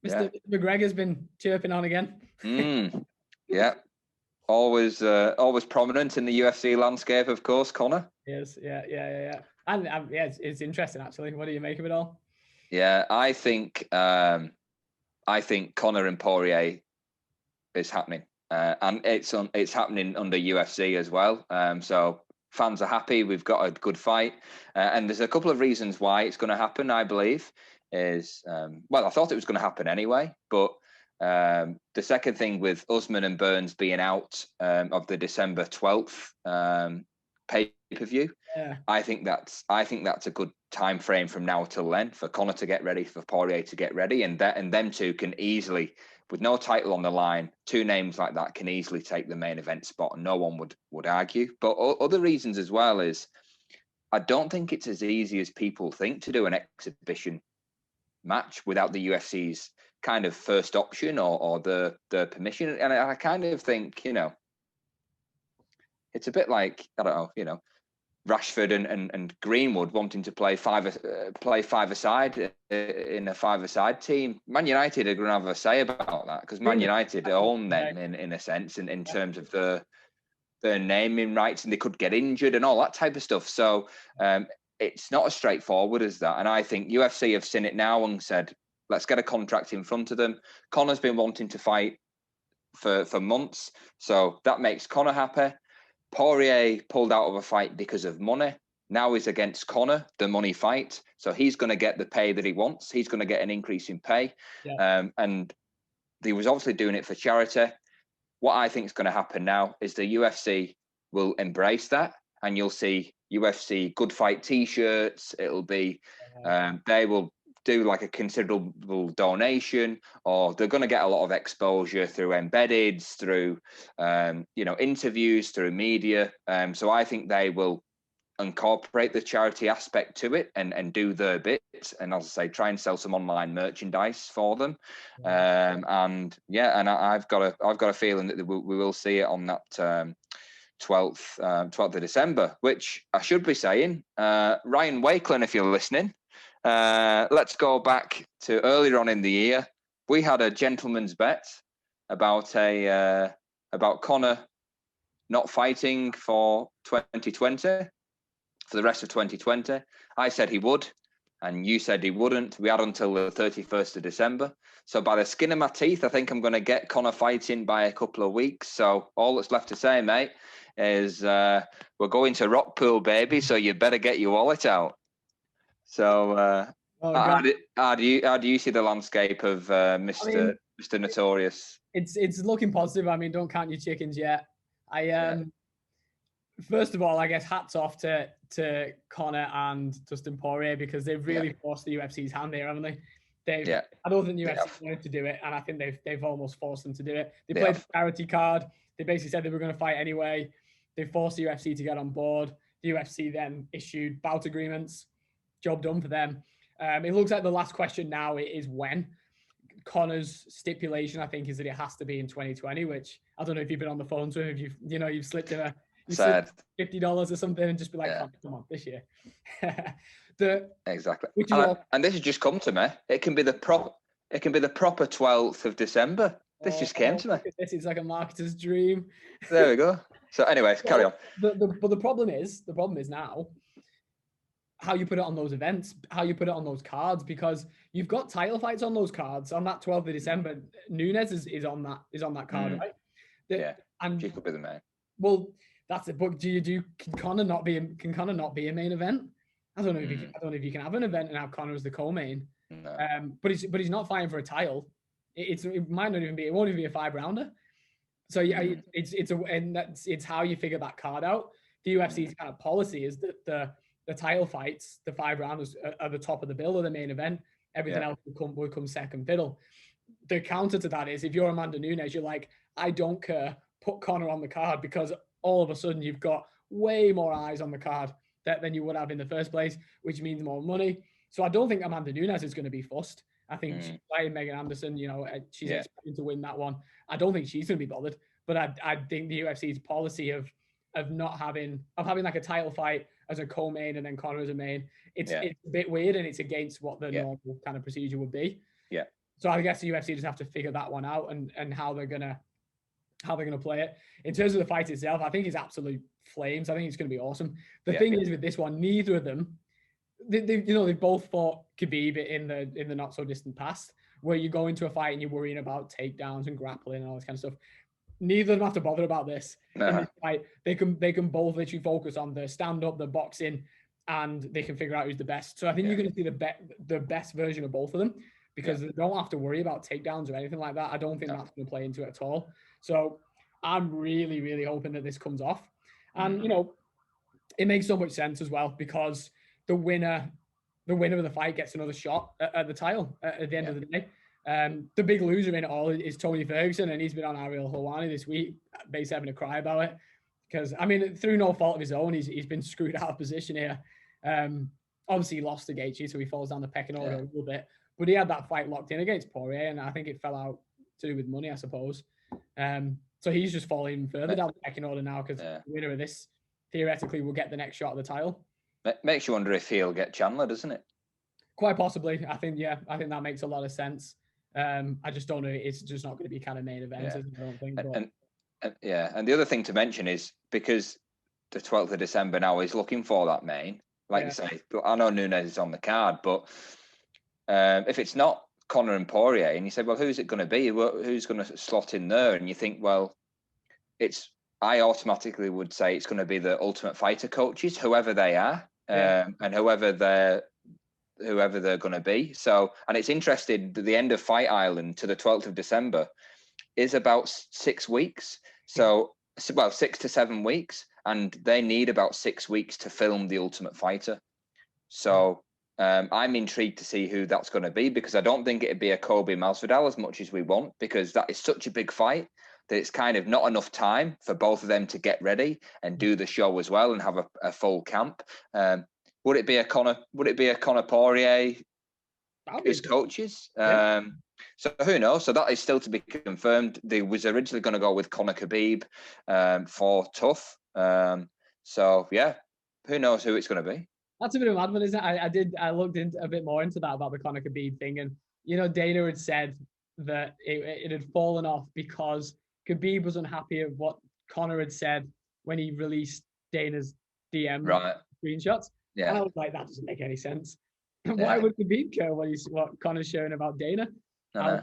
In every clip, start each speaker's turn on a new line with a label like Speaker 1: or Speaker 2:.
Speaker 1: Mr. McGregor's been chirping on again.
Speaker 2: Yeah. Always prominent in the UFC landscape, of course, Conor.
Speaker 1: Yes, yeah. And yeah, it's interesting actually. What do you make of it all?
Speaker 2: Yeah, I think Conor and Poirier is happening, and it's happening under UFC as well. So fans are happy. We've got a good fight, and there's a couple of reasons why it's going to happen. I believe is I thought it was going to happen anyway, but the second thing with Usman and Burns being out of the December 12th pay-per-view, I think that's a good time frame from now till then for Conor to get ready, for Poirier to get ready, and them two can easily, with no title on the line, two names like that can easily take the main event spot, and no one would argue. But other reasons as well is I don't think it's as easy as people think to do an exhibition match without the UFC's kind of first option or the permission. And I kind of think, it's a bit like, I don't know, Rashford and Greenwood wanting to play five-a-side in a five-a-side team. Man United are going to have a say about that because Man United own them in a sense, in terms of their naming rights, and they could get injured and all that type of stuff. So it's not as straightforward as that. And I think UFC have seen it now and said, let's get a contract in front of them. Conor's been wanting to fight for months, so that makes Conor happy. Poirier pulled out of a fight because of money. Now he's against Conor, the money fight. So he's going to get the pay that he wants. He's going to get an increase in pay. Yeah. And he was obviously doing it for charity. What I think is going to happen now is the UFC will embrace that, and you'll see UFC good fight T-shirts. It'll be, they will do like a considerable donation, or they're going to get a lot of exposure through embeddeds, through interviews, through media. So I think they will incorporate the charity aspect to it and do their bit, and as I say, try and sell some online merchandise for them. And I've got a feeling that we will see it on that 12th of December, which I should be saying, Ryan Wakelin, if you're listening, let's go back to earlier on in the year. We had a gentleman's bet about Conor not fighting for 2020, for the rest of 2020. I said he would, and you said he wouldn't. We had until the 31st of December. So by the skin of my teeth, I think I'm going to get Conor fighting by a couple of weeks. So all that's left to say, mate, is we're going to Rockpool, baby. So you better get your wallet out. So how do you see the landscape of Mr. Notorious?
Speaker 1: It's looking positive. I mean, don't count your chickens yet. First of all, I guess hats off to Conor and Dustin Poirier, because they've really forced the UFC's hand here, haven't they? I don't think the UFC wanted to do it, and I think they've almost forced them to do it. They played the charity card. They basically said they were going to fight anyway. They forced the UFC to get on board. The UFC then issued bout agreements. Job done for them. It looks like the last question now is when. Conor's stipulation, I think, is that it has to be in 2020, which I don't know if you've been on the phone to him, if you've slipped in $50 or something and just be like, come on, this year.
Speaker 2: Exactly. And this has just come to me. It can be the proper 12th of December. This just came to me.
Speaker 1: This is like a marketer's dream.
Speaker 2: There we go. So anyway, carry on.
Speaker 1: But the problem is now how you put it on those events, how you put it on those cards, because you've got title fights on those cards. On that 12th of December, Nunes is on that card, right?
Speaker 2: And he could be the main.
Speaker 1: Well, that's it. But can Conor not be a main event? I don't know if you can have an event and have Conor as the co-main.
Speaker 2: No.
Speaker 1: But he's not fighting for a title. It might not even be. It won't even be a 5-rounder. So it's how you figure that card out. The UFC's kind of policy is that the title fights, the 5-rounders, are the top of the bill of the main event. Everything else will come second fiddle. The counter to that is, if you're Amanda Nunes, you're like, I don't care. Put Conor on the card, because all of a sudden you've got way more eyes on the card than you would have in the first place, which means more money. So I don't think Amanda Nunes is going to be fussed. I think she's playing Megan Anderson. She's expecting to win that one. I don't think she's going to be bothered. But I think the UFC's policy of having like a title fight as a co-main and then Conor as a main, it's a bit weird, and it's against what the normal kind of procedure would be.
Speaker 2: Yeah.
Speaker 1: So I guess the UFC just have to figure that one out and how they're gonna play it. In terms of the fight itself, I think it's absolute flames. I think it's gonna be awesome. The thing is with this one, neither of them, they both fought Khabib in the not so distant past, where you go into a fight and you're worrying about takedowns and grappling and all this kind of stuff. Neither of them have to bother about this. In this fight, they can both literally focus on the stand up, the boxing, and they can figure out who's the best. So I think you're going to see the best version of both of them, because they don't have to worry about takedowns or anything like that. I don't think that's going to play into it at all. So I'm really, really hoping that this comes off. And, it makes so much sense as well, because the winner of the fight gets another shot at the title at the end of the day. The big loser in it all is Tony Ferguson, and he's been on Ariel Helwani this week, basically having a cry about it. Because, I mean, through no fault of his own, he's been screwed out of position here. Obviously, he lost to Gaethje, so he falls down the pecking order a little bit. But he had that fight locked in against Poirier, and I think it fell out to do with money, I suppose. So he's just falling further down the pecking order now, because the winner of this theoretically will get the next shot at the title.
Speaker 2: Makes you wonder if he'll get Chandler, doesn't it?
Speaker 1: Quite possibly. I think that makes a lot of sense. I just don't know. It's just not going to be kind of main event, I don't think.
Speaker 2: And the other thing to mention is, because the 12th of December now is looking for that main, like you say, I know Nunes is on the card, but if it's not Conor and Poirier, and you say, well, who's it going to be? Who's going to slot in there? And you think, well, I automatically would say it's going to be the Ultimate Fighter coaches, whoever they are, and whoever they're going to be. So, and it's interesting that the end of Fight Island to the 12th of December is about 6 weeks. So, well, 6 to 7 weeks, and they need about 6 weeks to film the Ultimate Fighter. So, I'm intrigued to see who that's going to be, because I don't think it'd be a Kobe Masvidal as much as we want, because that is such a big fight that it's kind of not enough time for both of them to get ready and do the show as well and have a full camp. Would it be a Conor Poirier as coaches? So who knows? So that is still to be confirmed. They was originally going to go with Conor Khabib for tough. So yeah, who knows who it's going to be?
Speaker 1: That's a bit of an admin, isn't it? I looked into a bit more into that about the Conor Khabib thing, and Dana had said that it had fallen off because Khabib was unhappy of what Conor had said when he released Dana's DM screenshots. Yeah. And I was like, that doesn't make any sense. Why would Khabib care what Conor's sharing about Dana? I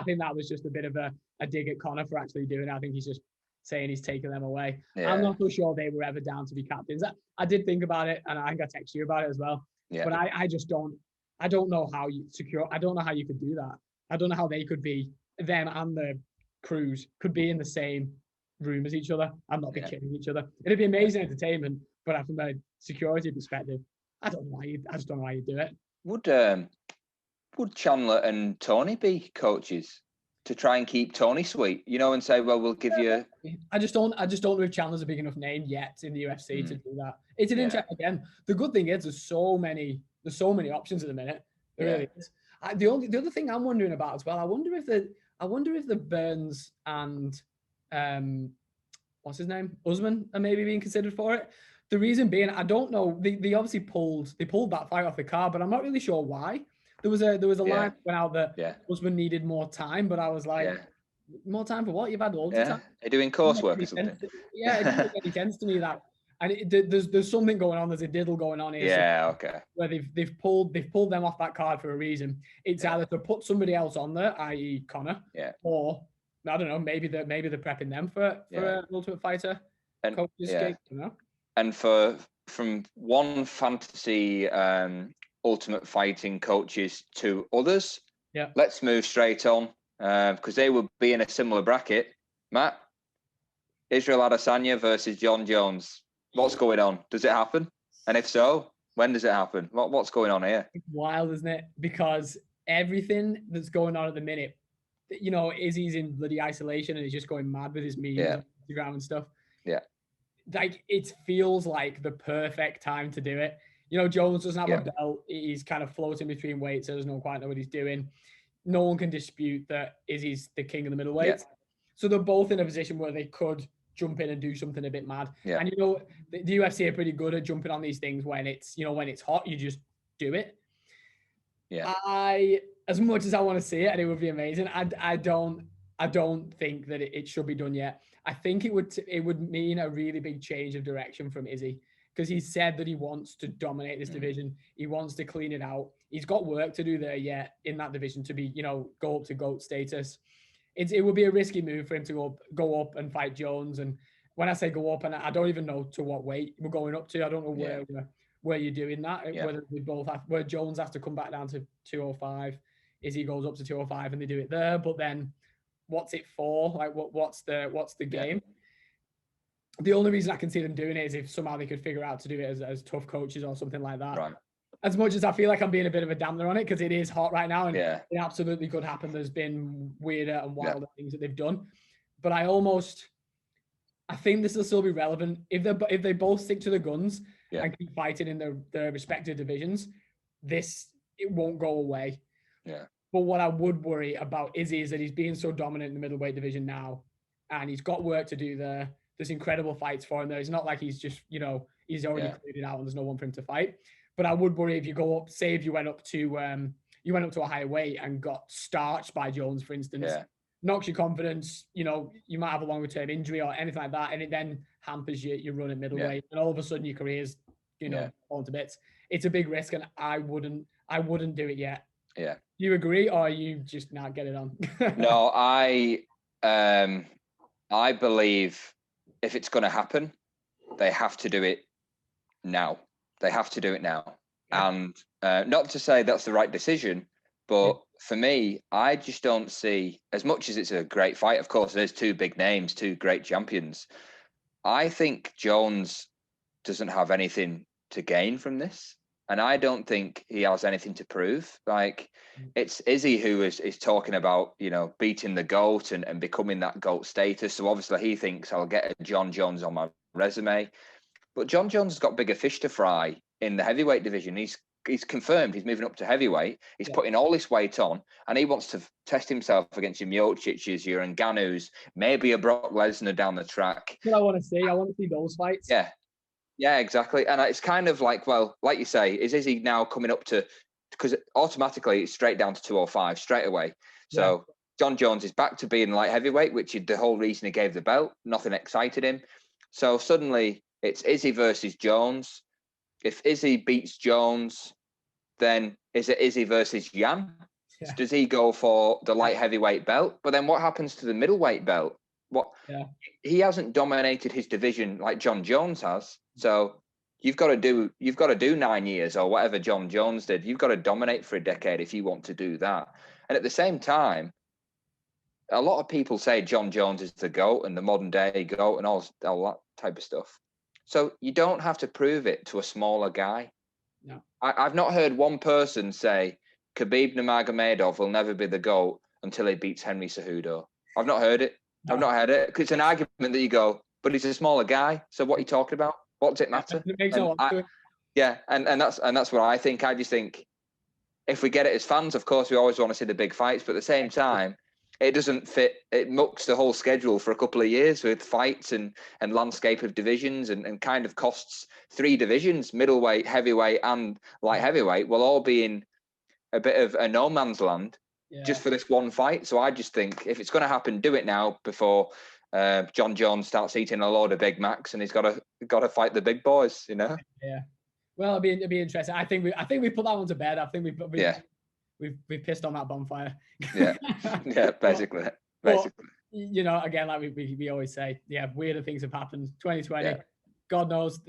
Speaker 1: think that was just a bit of a dig at Conor for actually doing it. I think he's just saying he's taking them away. Yeah. I'm not so sure they were ever down to be captains. I did think about it, and I think I texted you about it as well. Yeah. But I don't know how you could do that. I don't know how they could be, them and the crews could be in the same room as each other and not be killing each other. It'd be amazing entertainment, but from a security perspective, I just don't know how you do it.
Speaker 2: Would Chandler and Tony be coaches to try and keep Tony sweet, and say, well, we'll give you.
Speaker 1: I just don't know if Chandler's a big enough name yet in the UFC to do that. It's an interesting, again. The good thing is there's so many options at the minute. There really is. The other thing I'm wondering about as well, I wonder if the Burns and what's his name, Usman, are maybe being considered for it. The reason being, I don't know. They obviously pulled that fight off the card, but I'm not really sure why. There was a line that went out that Usman needed more time, but I was like, more time for what? You've had loads of time.
Speaker 2: They're doing coursework or something.
Speaker 1: It doesn't make any sense to me that. And there's something going on. There's a diddle going on here.
Speaker 2: Yeah, okay.
Speaker 1: Where they've pulled them off that card for a reason. It's either to put somebody else on there, i.e. Conor, or I don't know, maybe they're prepping them for an Ultimate Fighter coach's gig,
Speaker 2: And from one fantasy Ultimate Fighting coaches to others, let's move straight on because they will be in a similar bracket. Matt, Israel Adesanya versus John Jones. What's going on? Does it happen? And if so, when does it happen? What's going on here?
Speaker 1: It's wild, isn't it? Because everything that's going on at the minute, Izzy's in bloody isolation and he's just going mad with his memes on Instagram and stuff.
Speaker 2: Yeah.
Speaker 1: Like, it feels like the perfect time to do it. Jones doesn't have a belt. He's kind of floating between weights, so doesn't quite know what he's doing. No one can dispute that Izzy's the king of the middleweights. Yeah. So they're both in a position where they could jump in and do something a bit mad. Yeah. And the UFC are pretty good at jumping on these things when it's hot, you just do it.
Speaker 2: Yeah.
Speaker 1: I as much as I want to see it, and it would be amazing, I don't think that it should be done yet. I think it would mean a really big change of direction from Izzy, because he said that he wants to dominate this division. He wants to clean it out. He's got work to do there yet in that division to be, go up to GOAT status. It would be a risky move for him to go up and fight Jones. And when I say go up, and I don't even know to what weight we're going up to. I don't know where you're doing that. Whether we both where Jones has to come back down to 205, Izzy goes up to 205 and they do it there. But then what's it for? Like what's the game? The only reason I can see them doing it is if somehow they could figure out to do it as tough coaches or something like that.
Speaker 2: Right.
Speaker 1: As much as I feel like I'm being a bit of a dampener on it, because it is hot right now, and it absolutely could happen. There's been weirder and wilder things that they've done, but I think this will still be relevant if they both stick to the guns and keep fighting in their respective divisions. It won't go away.
Speaker 2: Yeah.
Speaker 1: But what I would worry about is that he's being so dominant in the middleweight division now, and he's got work to do there. There's incredible fights for him there. It's not like he's just, he's already cleared it out and there's no one for him to fight. But I would worry if you go up, say if you went up to a higher weight and got starched by Jones, for instance, knocks your confidence, you might have a longer term injury or anything like that, and it then hampers your run at middleweight, and all of a sudden your career's, falling to bits. It's a big risk, and I wouldn't do it yet.
Speaker 2: Yeah.
Speaker 1: You agree, or you just not get it on?
Speaker 2: No, I believe if it's going to happen, they have to do it now. They have to do it now. Yeah. And not to say that's the right decision, but for me, I just don't see, as much as it's a great fight, of course, there's two big names, two great champions. I think Jones doesn't have anything to gain from this. And I don't think he has anything to prove. Like, it's Izzy who is talking about, beating the GOAT and becoming that GOAT status. So obviously he thinks I'll get a John Jones on my resume. But John Jones has got bigger fish to fry in the heavyweight division. He's confirmed he's moving up to heavyweight. He's putting all this weight on, and he wants to test himself against your Miocic's, your Ngannou's, maybe a Brock Lesnar down the track.
Speaker 1: What I want to see. I want to see those fights.
Speaker 2: Yeah, exactly. And it's kind of like, well, like you say, is he now coming up to, because automatically it's straight down to 205 straight away. So John Jones is back to being light heavyweight, which is the whole reason he gave the belt. Nothing excited him. So suddenly it's Izzy versus Jones. If Izzy beats Jones, then is it Izzy versus Jan? Yeah. Does he go for the light heavyweight belt? But then what happens to the middleweight belt? He hasn't dominated his division like John Jones has. So you've got to do 9 years or whatever John Jones did. You've got to dominate for a decade if you want to do that. And at the same time, a lot of people say John Jones is the GOAT and the modern day GOAT and all that type of stuff. So you don't have to prove it to a smaller guy.
Speaker 1: No.
Speaker 2: I've not heard one person say Khabib Nurmagomedov will never be the GOAT until he beats Henry Cejudo. I've not heard it. No. I've not heard it. Because it's an argument that you go, but he's a smaller guy. So what are you talking about? What does it matter?
Speaker 1: It makes no sense.
Speaker 2: And that's what I think. I just think if we get it as fans, of course, we always want to see the big fights. But at the same time, it doesn't fit. It mucks the whole schedule for a couple of years with fights and landscape of divisions and kind of costs 3 divisions, middleweight, heavyweight and light heavyweight, will all be in a bit of a no man's land just for this one fight. So I just think if it's going to happen, do it now before John Jones starts eating a load of Big Macs and he's got to fight the big boys, Yeah.
Speaker 1: Well, it'd be interesting. I think we put that one to bed. I think we've pissed on that bonfire.
Speaker 2: Basically.
Speaker 1: But, again, like we always say, weirder things have happened. 2020, God knows,